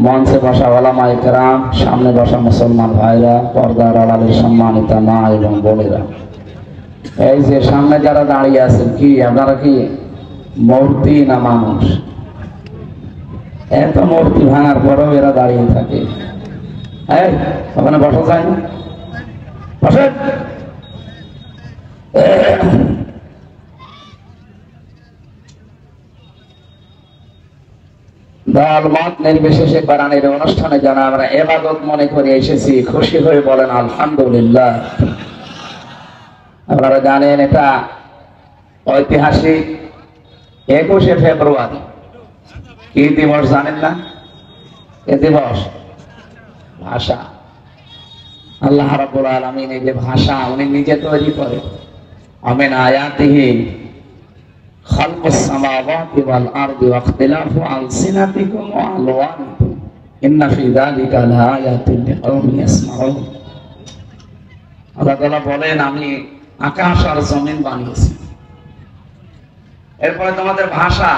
মঞ্চে বসা ওলামায়ে কেরাম, সামনে বসা মুসলমান ভাইরা, পর্দার আড়ালের সম্মানিতা মা এবং বোনেরা, এই যে সামনে যারা দাঁড়িয়ে আছেন, কি আপনারা কি মূর্তি না মানুষ? এত মূর্তি ভাঙার পরেও এরা দাঁড়িয়ে থাকে। এই ওখানে বসা যায় না? বসেন। দল মত নির্বিশেষে কোরআনের অনুষ্ঠানে যারা আমরা ইবাদত মনে করে এসেছি, খুশি হয়ে বলেন আলহামদুলিল্লাহ। আপনারা জানেন এটা ঐতিহাসিক 21শে ফেব্রুয়ারি। কি দিবস জানেন না? এ দিবস ভাষা। আল্লাহ রাব্বুল আলামিন এই যে ভাষা উনি নিজে তৈরি করে। আমিন আয়াতিহি খালকুস সামাওয়াতি ওয়াল আরদি ওয়া ইখতিলাফু আলসিনাতিকুম ওয়া আলওয়ানিকুম ইন্না ফি যালিকা লাআয়াতিন লিকাওমিন ইয়াসমাউন। আল্লাহ তাআলা বলেন, আমি আকাশ আর জমিন বানিয়েছি, এরপরে তোমাদের ভাষা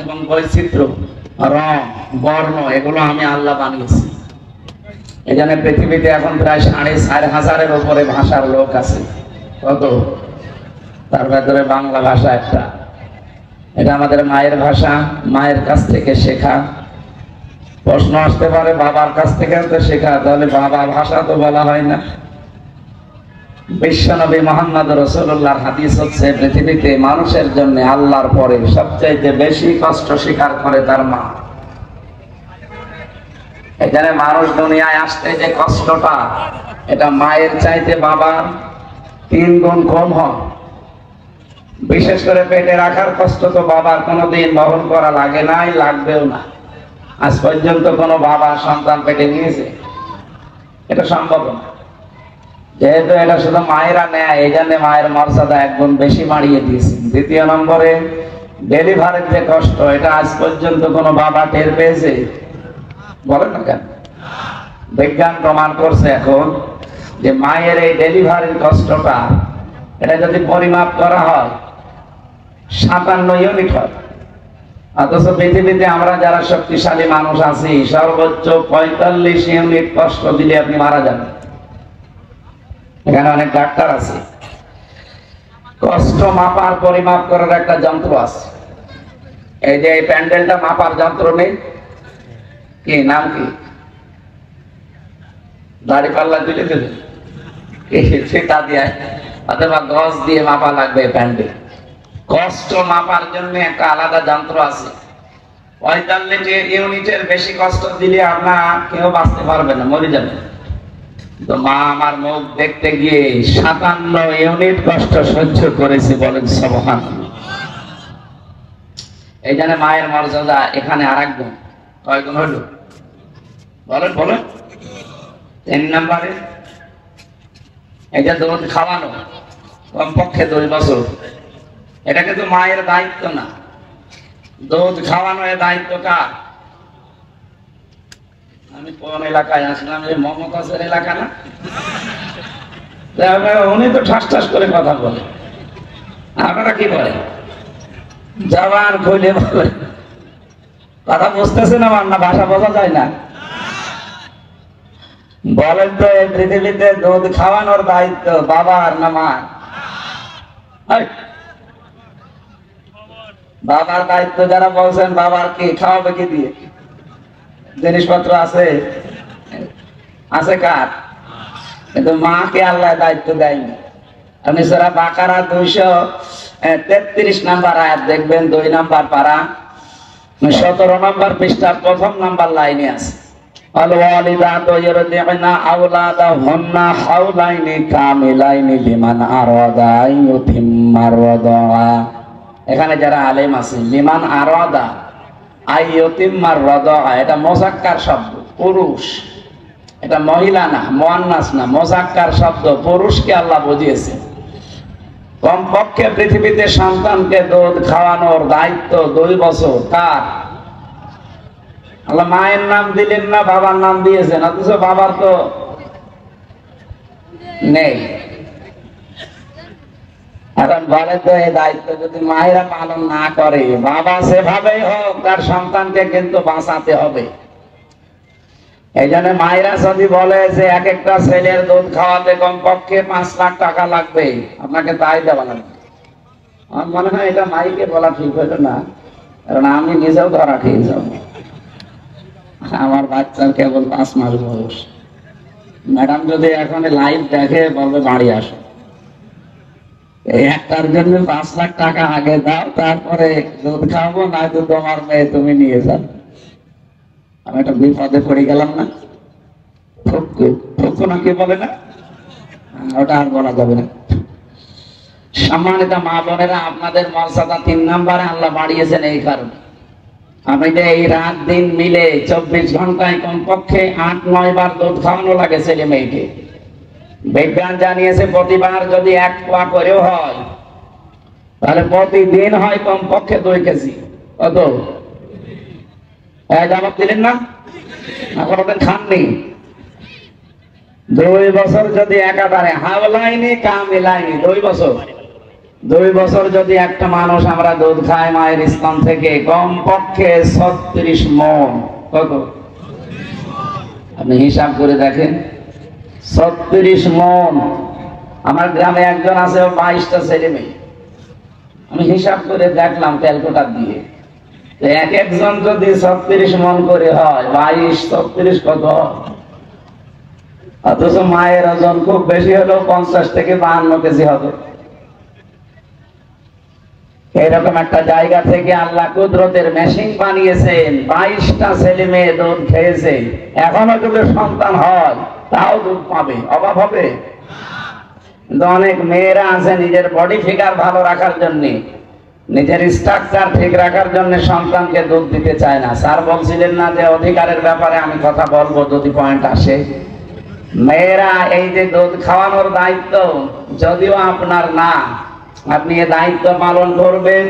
এবং বৈচিত্র্য, রং, বর্ণ এগুলো আমি আল্লাহ বানিয়েছি। এই জন্য পৃথিবীতে এখন প্রায় 4,500-এর উপরে ভাষার লোক আছে। কত? তার ভেতরে বাংলা ভাষা একটা। এটা আমাদের মায়ের ভাষা, মায়ের কাছ থেকে শেখা। প্রশ্ন আসতে পারে, বাবার কাছ থেকে তো শেখা, তাহলে বাবা ভাষা তো বলা হয় না। বিশ্বনবী মুহাম্মদ রাসূলুল্লাহর হাদিস হচ্ছে, পৃথিবীতে মানুষের জন্য আল্লাহর পরে সবচাইতে বেশি কষ্ট স্বীকার করে তার মা। এখানে মানুষ দুনিয়ায় আসতে যে কষ্টটা, এটা মায়ের চাইতে বাবার 3 গুণ কম হয়। বিশেষ করে পেটে রাখার কষ্ট তো বাবার কোনোদিন বহন করা লাগে নাই, লাগবেও না। আজ পর্যন্ত কোনো বাবা সন্তান পেটে নিয়েছে? এটা সম্ভব না। যেহেতু এটা শুধু মায়েরা নেয়, এই জন্য মায়ের মর্যাদা 1 গুণ বেশি বাড়িয়ে দিয়েছে। দ্বিতীয় নম্বরে ডেলিভারির যে কষ্ট, এটা আজ পর্যন্ত কোনো বাবা টের পেয়েছে? বলেন না কেন? বিজ্ঞান প্রমাণ করছে এখন যে মায়ের এই ডেলিভারির কষ্টটা, এটা যদি পরিমাপ করা হয় 57 ইউনিট হয়। অথচ পৃথিবীতে আমরা যারা শক্তিশালী মানুষ আছি, সর্বোচ্চ 45 ইউনিট কষ্ট দিলে আপনি মারা যাবেন। এখানে অনেক ডাক্তার আছে, কষ্ট মাপার পরিমাপ করার একটা যন্ত্র আছে। এই যে এই প্যান্ডেলটা মাপার যন্ত্র নেই, কি নাম কি? দাড়ি পাল্লা দিলে দেবে সেটা দিয়ে অথবা গজ দিয়ে মাপা লাগবে প্যান্ডেল। কষ্ট মাপার জন্য একটা আলাদা যন্ত্র আছে। 45 ইউনিটের বেশি কষ্ট দিলে আপনার কেউ বাঁচতে পারবে না, মরে যাবে। তো মা আমার মুখ দেখতে গিয়ে 57 ইউনিট কষ্ট সহ্য করেছে, বলেন সুবহানাল্লাহ। এই জন্য মায়ের মর্যাদা এখানে আরেক গুণ। কয় গুণ হলো? বলেন বলেন। 3 নম্বরে এই যে দুধ খাওয়ানো, কমপক্ষে 2 বছর। এটা কিন্তু মায়ের দায়িত্ব না, দুধ খাওয়ানো এর দায়িত্ব কার? আমি কোন এলাকায় আসলাম? এই মমতাজের এলাকা না? উনি তো ঠাস ঠাস করে কথা বলে, আপনারা কি বলেন? জবান খুলে বলে কথা বুঝতেছেন আমার, না ভাষা বোঝা যায় না? বলেন তো, এই পৃথিবীতে দুধ খাওয়ানোর দায়িত্ব বাবার না মার? বাবার দায়িত্ব যারা বলছেন, বাবার কি খাওয়াবে কি দিয়ে? জিনিসপত্র আছে, আছে কার? কিন্তু মাকে আল্লাহ দায়িত্ব দেয়নি। আপনি সূরা বাকারা 233 নম্বর আয়াত দেখবেন, 2 নম্বর পারা 17 নম্বর পৃষ্ঠার 1ম নম্বর লাইনে আছে, আল-ওয়ালিদাতু ইরদি'না আওলাদাহুন্না হাওলাইনি কামিলাইনি লিমান আরাদা আইয়ুতিম্মার রাদা। এখানে যারা আলেম আছে, লিমান আরাদা আইয়ুতিম্মার রাদা, এটা মুযাক্কার শব্দ, পুরুষ। এটা মহিলা না, মুয়ান্নাস না, মুযাক্কার শব্দ, পুরুষকে আল্লাহ বুঝিয়েছে। কমপক্ষে পৃথিবীতে সন্তানকে দুধ খাওয়ানোর দায়িত্ব 2 বছর কার? আল্লাহ মায়ের নাম দিলেন না, বাবার নাম দিয়েছেন, অথচ বাবার তো নেই। এখন বলে তো, এই দায়িত্ব যদি মায়েরা পালন না করে, বাবা সেভাবেই হোক তার সন্তানকে কিন্তু বাঁচাতে হবে। এই জন্য মায়েরা যদি বলে যে এক একটা ছেলের দুধ খাওয়াতে কমপক্ষে 5 লাখ টাকা লাগবে, আপনাকে তাই দেওয়া লাগবে। আমার মনে হয় এটা মাইকে বলা ঠিক হইতো না, কারণ আমি নিজেও ধরা খেয়ে যাব। আমার বাচ্চার কেবল 5 মাস বয়স। ম্যাডাম যদি এখন লাইভ দেখে বলবে বাড়ি আসো, এই একটার জন্য 5 লাখ টাকা আগে দাও, তারপরে দুধ খাওয়াবো, না তো তোমার মেয়ে তুমি নিয়ে যাও। আমি একটা বিপদে পড়ে গেলাম না? ঠকু নাকি বলে না, ওটা আর বলা যাবে না। সম্মানিত মা বোনেরা, আপনাদের মর্যাদা 3 নম্বরে আল্লাহ বাড়িয়েছেন এই কারণে, আপনি যে এই রাত দিন মিলে 24 ঘন্টায় কমপক্ষে 8-9 বার দুধ খাওয়ানো লাগে ছেলে মেয়েকে। বিজ্ঞান জানিয়েছে প্রতিবার যদি 1 পোয়া করেও হয়, তাহলে প্রতিদিন হয় কমপক্ষে 2 কেজি। কত? জবাব দিলেন না? কোনোদিন খাননি? 2 বছর যদি একাধারে হাওলাইনি কামিলাইনি, 2 বছর যদি একটা মানুষ আমরা দুধ খাই মায়ের স্তন থেকে, কমপক্ষে 36 মণ। কত? আপনি হিসাব করে দেখেন, 36 মণ। আমার গ্রামে একজন আছে, 22টা ছেলে মেয়ে। আমি হিসাব করে দেখলাম ক্যালকুলেটর দিয়ে, এক একজন যদি 36 মণ করে হয়, 22 36 কত? অথচ মায়ের ওজন খুব বেশি হলেও 50 থেকে 52 কেজি হবে। এরকম একটা জায়গা থেকে আল্লাহ কুদরতের মেশিন বানিয়েছেন। 22টা ছেলে মেয়ে দুধ খেয়েছে, এখনো যদি সন্তান হয় তাও দুধ পাবে, অভাব হবে? কিন্তু অনেক মেয়েরা আছে নিজের বডি ফিগার ভালো রাখার জন্য, নিজের স্ট্রাকচার ঠিক রাখার জন্য সন্তানকে দুধ দিতে চায় না। স্যার বলছিলেন না যে অধিকারের ব্যাপারে আমি কথা বলবো যদি পয়েন্ট আসে। মেয়েরা এই যে দুধ খাওয়ানোর দায়িত্ব যদিও আপনার না, আপনি এ দায়িত্ব পালন করবেন।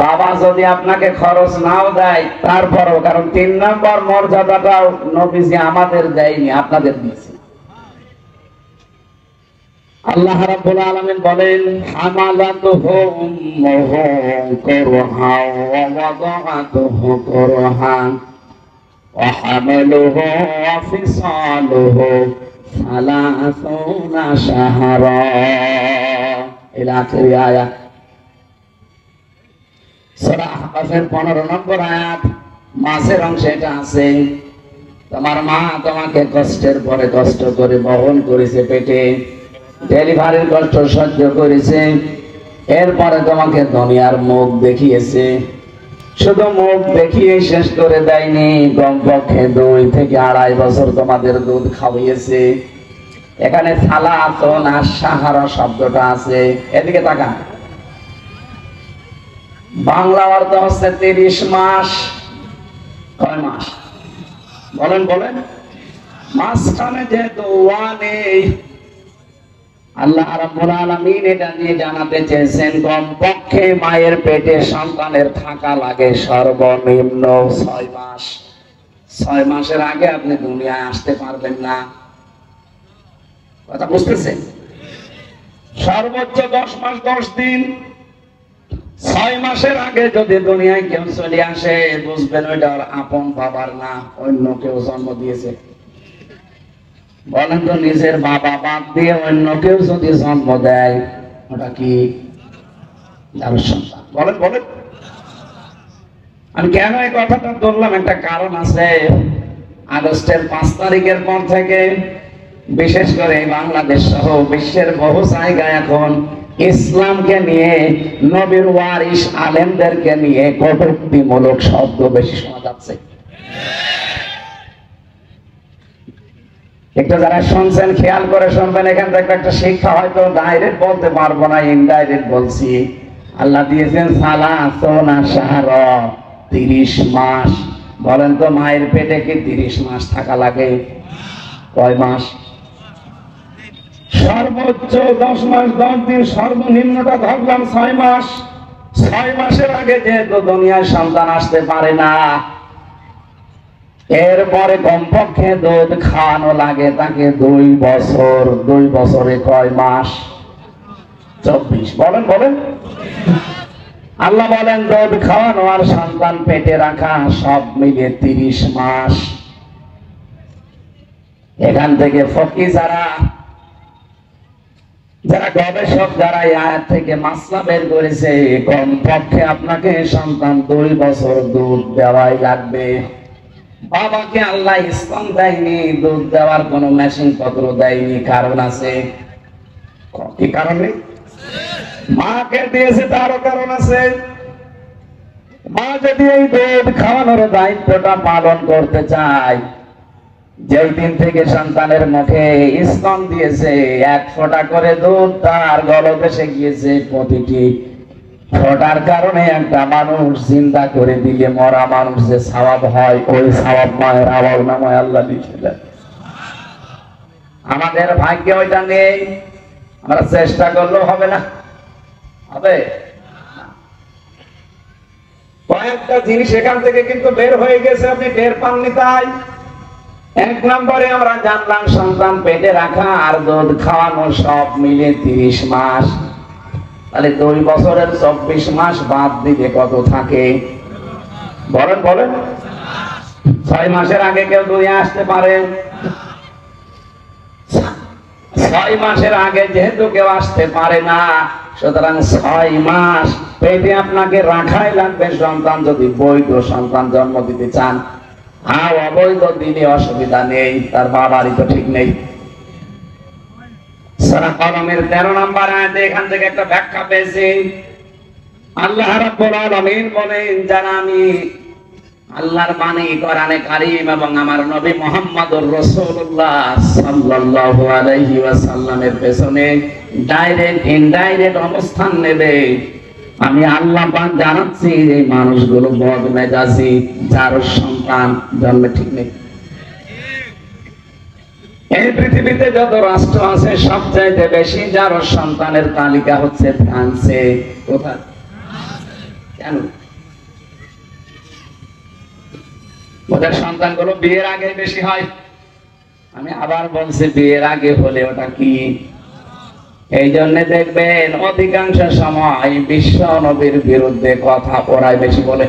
বাবা যদি আপনাকে খরচ নাও দেয় তারপরও, কারণ 3 নম্বর মর্যাদাটাও নবীজি আমাদের দেয়নি, আপনাদের দিয়েছে। আল্লাহ রাব্বুল আলামিন বলেন, হামালাতুহু উম্মুহু কুরহা ওয়া ওয়াদাআতুহু কুরহা ওয়া হামালুহু ওয়া ফিসালুহু 30 শাহরা ইলা আখির আয়াত। সূরা আহকাফের 15 নম্বর আয়াত, মাসের অংশে এটা আছে। তোমার মা তোমাকে কষ্টের পরে কষ্ট করে বহন করেছে পেটে, ডেলিভারির কষ্ট সহ্য করেছে, এরপরে তোমাকে দুনিয়ার মুখ দেখিয়েছে। শুধু মুখ দেখিয়ে শেষ করে দেয়নি, কমপক্ষে 2 থেকে 2.5 বছর তোমাদের দুধ খাওয়িয়েছে। এখানে সালাতুন আশ-শাহরা শব্দটা আছে, এদিকে তাকান। বাংলা অর্থ হচ্ছে 30 মাস। কয় মাস? বলেন বলেন। মাঝখানে যে দোয়া নেই, আল্লাহ রাব্বুল আলামিন এটা দিয়ে জানাতে চেয়েছেন কমপক্ষে মায়ের পেটে সন্তানের থাকা লাগে সর্বনিম্ন 6 মাস। 6 মাসের আগে আপনি দুনিয়ায় আসতে পারবেন না। কথা বুঝতেছেন? সর্বোচ্চ 10 মাস 10 দিন। 6 মাসের আগে যদি দুনিয়ায় কেউ চলে আসে, বুঝবেন ওইটা আপন বাবার না, অন্য কেউ জন্ম দিয়েছে। বলেন তো, নিজের বাবা বাদ দিয়ে অন্য কেউ যদি জন্ম দেয়, ওটা কি যার সন্তান? বলেন বলেন। আমি কেন এই কথাটা বললাম, একটা কারণ আছে। আগস্টের 5 তারিখের পর থেকে বিশেষ করে বাংলাদেশ সহ বিশ্বের বহু জায়গায় এখন ইসলামকে নিয়ে, নবীর ওয়ারিস আলেমদেরকে নিয়ে কটূক্তিমূলক শব্দ বেশি শোনা যাচ্ছে। একটু যারা শুনছেন খেয়াল করে শুনবেন, এখান থেকে একটা শিক্ষা হয়তো ডাইরেক্ট বলতে পারবো না, ইনডাইরেক্ট বলছি। আল্লাহ দিয়েছেন সালাতুন শাহরা, 30 মাস। বলেন তো, মায়ের পেটে কি 30 মাস থাকা লাগে? কয় মাস? সর্বোচ্চ 10 মাস 10 দিন, সর্বনিম্নটা ধরলাম 6 মাস। 6 মাসের আগে যেহেতু দুনিয়ায় সন্তান আসতে পারে না, এরপরে কমপক্ষে দুধ খাওয়ানো লাগে তাকে 2 বছর। 2 বছরে কয় মাস? 24। বলেন বলেন। আল্লাহ বলেন দুধ খাওয়ানো আর সন্তান পেটে রাখা সব মিলিয়ে 30 মাস। এখান থেকে ফকি যারা যারা গবেষক যারা এই আয়াত থেকে মাসলা বের করেছে, কমপক্ষে আপনাকে সন্তান 2 বছর দুধ দেওয়াই লাগবে। বাবাকে আল্লাহ স্তন দেয়নি, দুধ দেওয়ার কোন মেশিন পত্র দেয়নি, কারণ আছে। কি কারণে? মাকে দিয়েছে তারও কারণ আছে। মা যদি এই দুধ খাওয়ানোর দায়িত্বটা পালন করতে চায়, যেই দিন থেকে সন্তানের মুখে স্তন দিয়েছে, 1 ফোঁটা করে দুধ তার গলদেশে গিয়েছে, প্রতিটি ফোঁটার কারণে একটা মানুষ চিন্তা করে দিলে মরা মানুষ যে সওয়াব হয়, ওই সওয়াব মায়ের আমল নামায় আল্লাহ লিখে দেন। আমাদের ভাগ্যে ওইটা নেই, আমরা চেষ্টা করলেও হবে না। হবে কয়েকটা জিনিস এখান থেকে কিন্তু বের হয়ে গেছে, আপনি টের পাননি। তাই 1 নম্বরে আমরা জানলাম সন্তান পেটে রাখা আর দুধ খাওয়ানো সব মিলে 30 মাস। তাহলে 2 বছরের 24 মাস বাদ দিলে কত থাকে? বলেন বলেন। 6 মাসের আগে কেউ দুধে আসতে পারে? 6 মাসের আগে যেহেতু কেউ আসতে পারে না, সুতরাং 6 মাস পেটে আপনাকে রাখাই লাগবে সন্তান, যদি বৈধ সন্তান জন্ম দিতে চান। হ্যাঁ, অবৈধ দিলে অসুবিধা নেই, তার বাবারই তো ঠিক নেই। সূরা কলমের 13 নম্বর আয়াতে এখান থেকে একটা ব্যাখ্যা পেয়েছি। আল্লাহ রাব্বুল আলামিন বলেন, যারা আমি আল্লাহর বাণী কোরআনে কারীম এবং আমার নবী মুহাম্মদুর রাসূলুল্লাহ সাল্লাল্লাহু আলাইহি ওয়াসাল্লামের পেছনে ডাইরেক্ট ইনডাইরেক্ট অবস্থান নেবে, আমি আল্লাহ পাক জানাচ্ছি এই মানুষগুলো বদমেজাজি, যার সন্তান জন্মে ঠিক নেই। এই পৃথিবীতে যত রাষ্ট্র আছে সবচাইতে বেশি যার সন্তানের তালিকা হচ্ছে ফ্রান্সে। কোথায়? কেন? ওদের সন্তানগুলো বিয়ের আগে বেশি হয়। আমি আবার বলছি, বিয়ের আগে হলে ওটা কি? এই জন্য দেখবেন অধিকাংশ সময় বিশ্ব নবীর বিরুদ্ধে কথা ওরাই বেশি বলে।